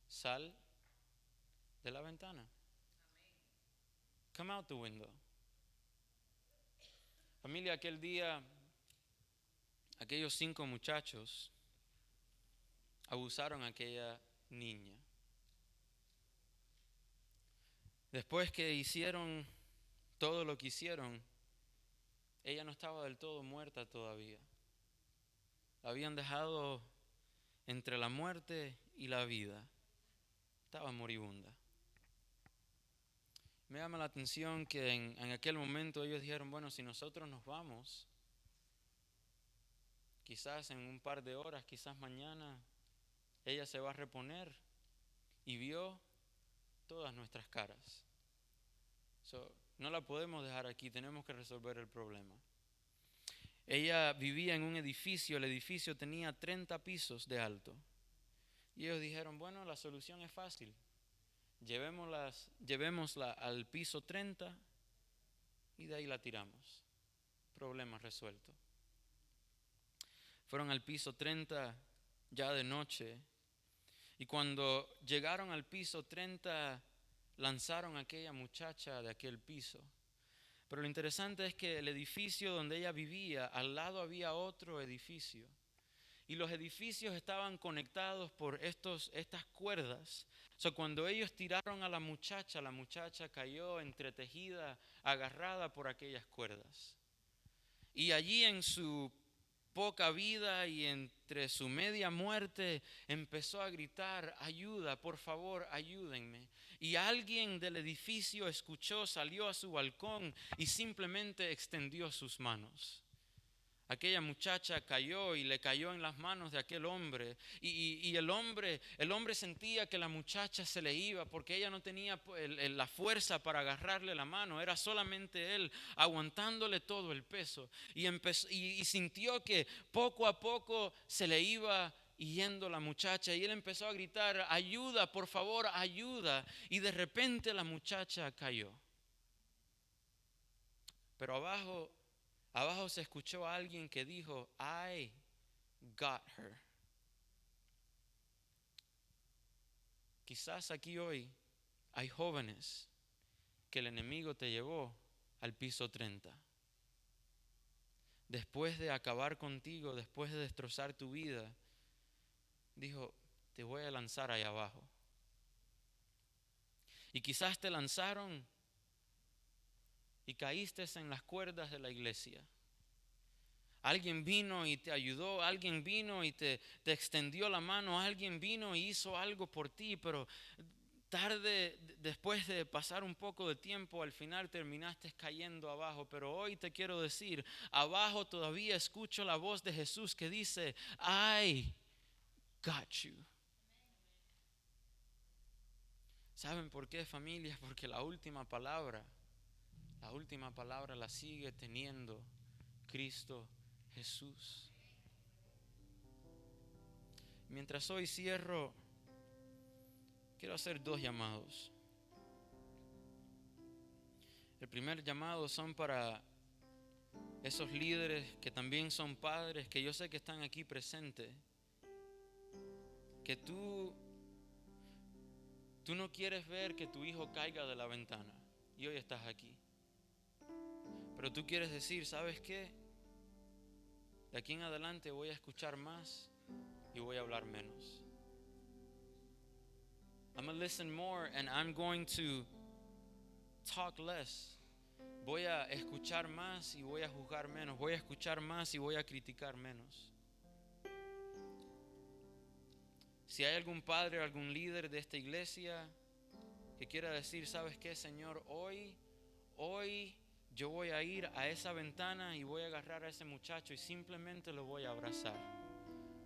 B: sal de la ventana. Come out the window. Familia, aquel día, aquellos 5 muchachos abusaron a aquella niña. Después que hicieron todo lo que hicieron, ella no estaba del todo muerta todavía. La habían dejado entre la muerte y la vida. Estaba moribunda. Me llama la atención que en aquel momento ellos dijeron: bueno, si nosotros nos vamos, quizás en un par de horas, quizás mañana, ella se va a reponer. Y vio todas nuestras caras. No la podemos dejar aquí, tenemos que resolver el problema. Ella vivía en un edificio, el edificio tenía 30 pisos de alto. Y ellos dijeron: bueno, la solución es fácil. Llevémosla al piso 30 y de ahí la tiramos. Problema resuelto. Fueron al piso 30, ya de noche. Y cuando llegaron al piso 30, lanzaron a aquella muchacha de aquel piso. Pero lo interesante es que el edificio donde ella vivía, al lado había otro edificio. Y los edificios estaban conectados por estas cuerdas. O sea, cuando ellos tiraron a la muchacha cayó entretejida, agarrada por aquellas cuerdas. Y allí en su poca vida y entre su media muerte empezó a gritar: ayuda, por favor, ayúdenme. Y alguien del edificio escuchó, salió a su balcón y simplemente extendió sus manos. Aquella muchacha cayó y le cayó en las manos de aquel hombre. Y el hombre sentía que la muchacha se le iba porque ella no tenía la fuerza para agarrarle la mano. Era solamente él aguantándole todo el peso. Y sintió que poco a poco se le iba yendo la muchacha. Y él empezó a gritar: ayuda, por favor, ayuda. Y de repente la muchacha cayó. Pero abajo se escuchó a alguien que dijo: I got her. Quizás aquí hoy hay jóvenes que el enemigo te llevó al piso 30. Después de acabar contigo, después de destrozar tu vida, dijo: te voy a lanzar ahí abajo. Y quizás te lanzaron y caíste en las cuerdas de la iglesia. Alguien vino y te ayudó, alguien vino y te extendió la mano, alguien vino y hizo algo por ti, pero después de pasar un poco de tiempo, al final terminaste cayendo abajo. Pero hoy te quiero decir, abajo todavía escucho la voz de Jesús que dice: I got you. ¿Saben por qué, familia? Porque la última palabra la sigue teniendo Cristo Jesús. Mientras hoy cierro, quiero hacer 2 llamados. El primer llamado son para esos líderes que también son padres, que yo sé que están aquí presentes, que tú no quieres ver que tu hijo caiga de la ventana y hoy estás aquí. Pero tú quieres decir: ¿sabes qué? De aquí en adelante voy a escuchar más y voy a hablar menos. I'm going to listen more and I'm going to talk less. Voy a escuchar más y voy a juzgar menos. Voy a escuchar más y voy a criticar menos. Si hay algún padre o algún líder de esta iglesia que quiera decir: ¿sabes qué, Señor? Hoy yo voy a ir a esa ventana y voy a agarrar a ese muchacho y simplemente lo voy a abrazar.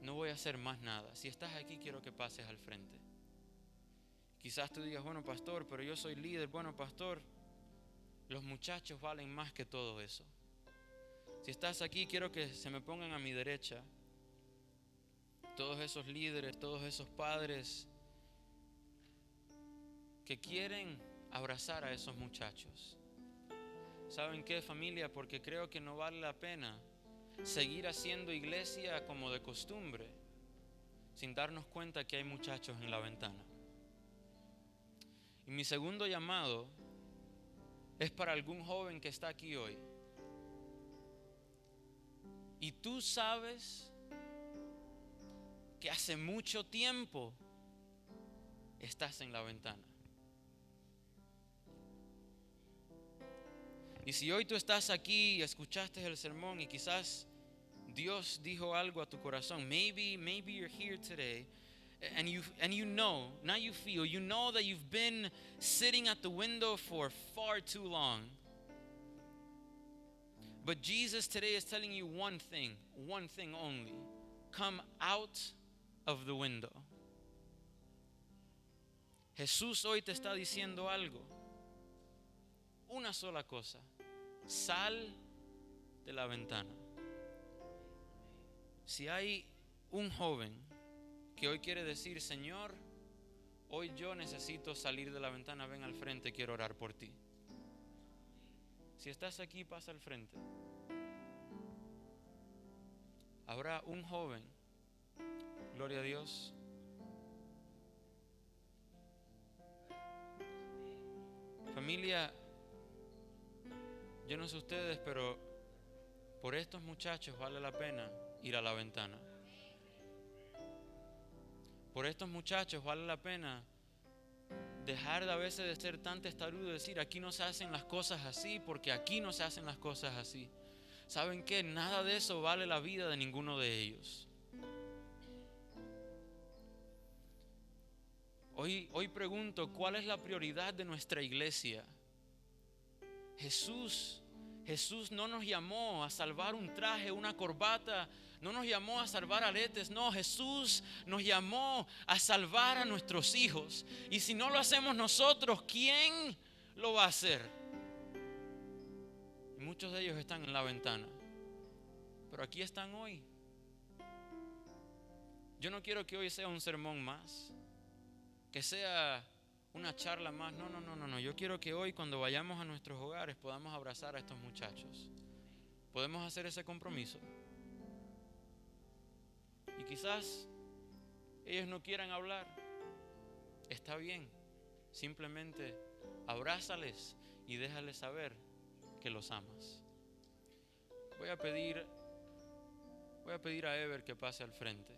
B: No voy a hacer más nada. Si estás aquí, quiero que pases al frente. Quizás tú digas: bueno, pastor, pero yo soy líder. Bueno, pastor, los muchachos valen más que todo eso. Si estás aquí, quiero que se me pongan a mi derecha todos esos líderes, todos esos padres que quieren abrazar a esos muchachos. ¿Saben qué, familia? Porque creo que no vale la pena seguir haciendo iglesia como de costumbre sin darnos cuenta que hay muchachos en la ventana. Y mi segundo llamado es para algún joven que está aquí hoy. Y tú sabes que hace mucho tiempo estás en la ventana. Y si hoy tú estás aquí y escuchaste el sermón y quizás Dios dijo algo a tu corazón, maybe you're here today and you know, not you feel, you know that you've been sitting at the window for far too long. But Jesus today is telling you one thing only. Come out of the window. Jesús hoy te está diciendo algo. Una sola cosa. Sal de la ventana. Si hay un joven que hoy quiere decir: Señor, hoy yo necesito salir de la ventana, ven al frente, quiero orar por ti. Si estás aquí, pasa al frente. Habrá un joven Gloria a Dios. Familia, yo no sé ustedes, pero por estos muchachos vale la pena ir a la ventana. Por estos muchachos vale la pena dejar de a veces de ser tan testarudo y decir, aquí no se hacen las cosas así, porque aquí no se hacen las cosas así. ¿Saben qué? Nada de eso vale la vida de ninguno de ellos. Hoy pregunto, ¿cuál es la prioridad de nuestra iglesia? Jesús no nos llamó a salvar un traje, una corbata, no nos llamó a salvar aretes, no, Jesús nos llamó a salvar a nuestros hijos. Y si no lo hacemos nosotros, ¿quién lo va a hacer? Y muchos de ellos están en la ventana, pero aquí están hoy. Yo no quiero que hoy sea un sermón más, que sea una charla más. No. Yo quiero que hoy, cuando vayamos a nuestros hogares, podamos abrazar a estos muchachos. Podemos hacer ese compromiso. Y quizás ellos no quieran hablar. Está bien. Simplemente abrázales y déjales saber que los amas. Voy a pedir a Ever que pase al frente,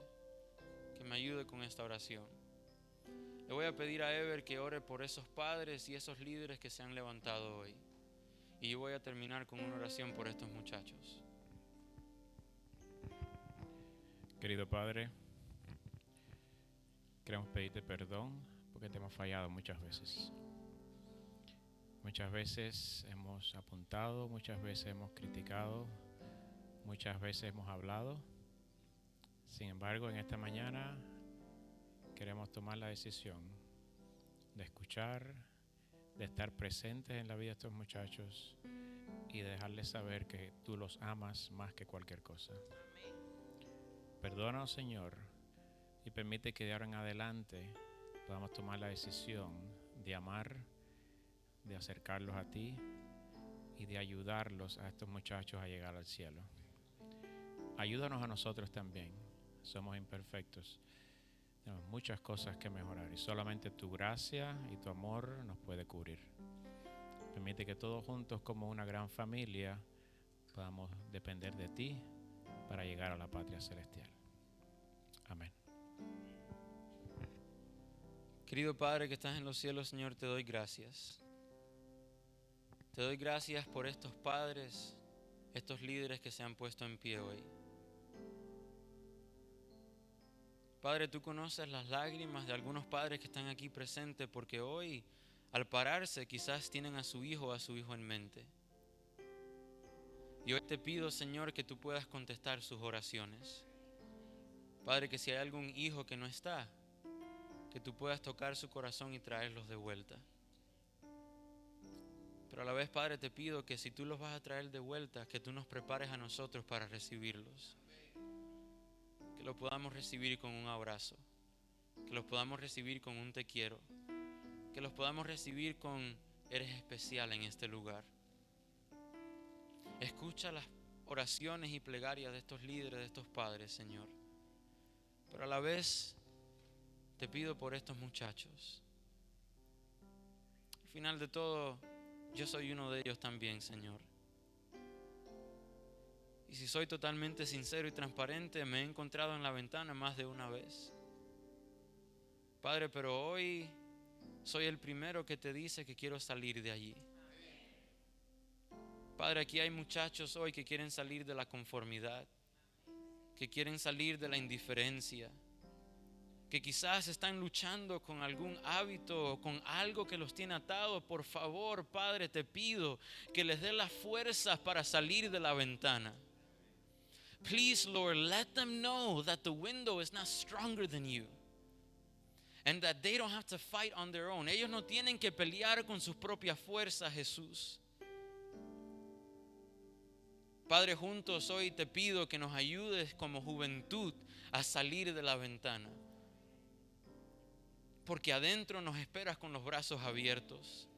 B: que me ayude con esta oración. Le voy a pedir a Ever que ore por esos padres y esos líderes que se han levantado hoy. Y yo voy a terminar con una oración por estos muchachos.
C: Querido Padre, queremos pedirte perdón porque te hemos fallado muchas veces. Muchas veces hemos apuntado, muchas veces hemos criticado, muchas veces hemos hablado. Sin embargo, en esta mañana queremos tomar la decisión de escuchar, de estar presentes en la vida de estos muchachos y de dejarles saber que tú los amas más que cualquier cosa. Perdónanos, Señor, y permite que de ahora en adelante podamos tomar la decisión de amar, de acercarlos a ti y de ayudarlos a estos muchachos a llegar al cielo. Ayúdanos a nosotros también. Somos imperfectos. Tenemos muchas cosas que mejorar y solamente tu gracia y tu amor nos puede cubrir. Permite que todos juntos como una gran familia podamos depender de ti para llegar a la patria celestial. Amén.
B: Querido Padre que estás en los cielos, Señor, te doy gracias. Te doy gracias por estos padres, estos líderes que se han puesto en pie hoy. Padre, tú conoces las lágrimas de algunos padres que están aquí presentes porque hoy, al pararse, quizás tienen a su hijo en mente. Y hoy te pido, Señor, que tú puedas contestar sus oraciones. Padre, que si hay algún hijo que no está, que tú puedas tocar su corazón y traerlos de vuelta. Pero a la vez, Padre, te pido que si tú los vas a traer de vuelta, que tú nos prepares a nosotros para recibirlos. Que los podamos recibir con un abrazo, que los podamos recibir con un te quiero, que los podamos recibir con eres especial en este lugar. Escucha las oraciones y plegarias de estos líderes, de estos padres, Señor. Pero a la vez te pido por estos muchachos. Al final de todo, yo soy uno de ellos también, Señor. Y si soy totalmente sincero y transparente, me he encontrado en la ventana más de una vez. Padre, pero hoy soy el primero que te dice que quiero salir de allí. Padre, aquí hay muchachos hoy que quieren salir de la conformidad, que quieren salir de la indiferencia, que quizás están luchando con algún hábito o con algo que los tiene atados. Por favor, Padre, te pido que les dé las fuerzas para salir de la ventana. Please, Lord, let them know that the window is not stronger than you. And that they don't have to fight on their own. Ellos no tienen que pelear con sus propias fuerzas, Jesús. Padre, juntos hoy te pido que nos ayudes como juventud a salir de la ventana. Porque adentro nos esperas con los brazos abiertos.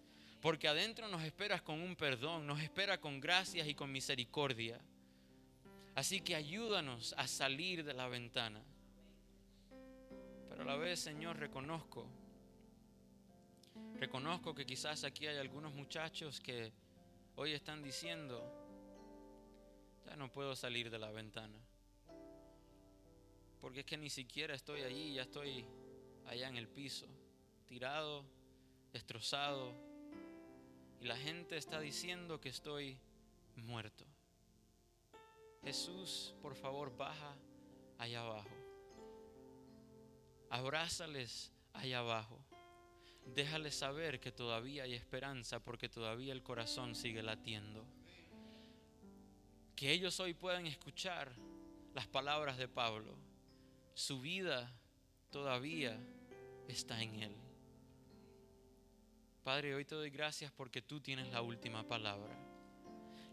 B: Porque adentro nos esperas con un perdón, nos espera con gracias y con misericordia. Así que ayúdanos a salir de la ventana. vez, Señor, reconozco que quizás aquí hay algunos muchachos que hoy están diciendo, ya no puedo salir de la ventana, porque es que ni siquiera estoy allí, ya estoy allá en el piso, tirado, destrozado, y la gente está diciendo que estoy muerto. Jesús, por favor, baja allá abajo. Abrázales allá abajo. Déjales saber que todavía hay esperanza, porque todavía el corazón sigue latiendo. Que ellos hoy puedan escuchar las palabras de Pablo. Su vida todavía está en Él. Padre, hoy te doy gracias porque tú tienes la última palabra.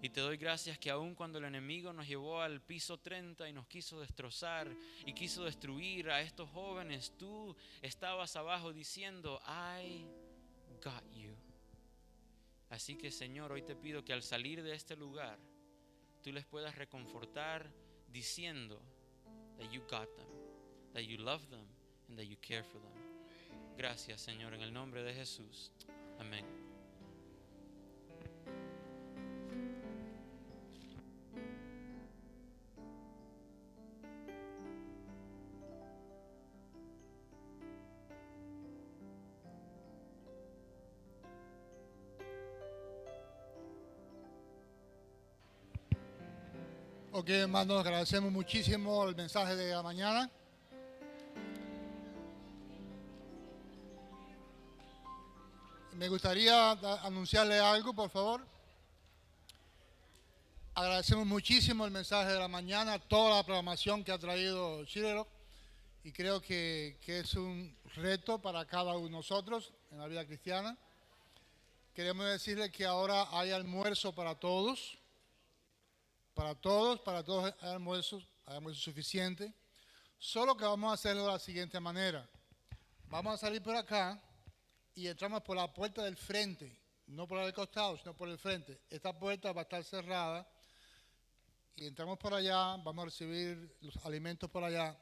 B: Y te doy gracias que aun cuando el enemigo nos llevó al piso 30 y nos quiso destrozar y quiso destruir a estos jóvenes, tú estabas abajo diciendo, I got you. Así que, Señor, hoy te pido que al salir de este lugar, tú les puedas reconfortar diciendo that you got them, that you love them, and that you care for them. Gracias, Señor, en el nombre de Jesús. Amén.
D: Ok, hermanos, agradecemos muchísimo el mensaje de la mañana. Me gustaría anunciarle algo, por favor. Agradecemos muchísimo el mensaje de la mañana, toda la programación que ha traído Chirero, y creo que es un reto para cada uno de nosotros en la vida cristiana. Queremos decirle que ahora hay almuerzo para todos. Para todos hay almuerzo suficiente. Solo que vamos a hacerlo de la siguiente manera. Vamos a salir por acá y entramos por la puerta del frente, no por la del costado, sino por el frente. Esta puerta va a estar cerrada y entramos por allá, vamos a recibir los alimentos por allá.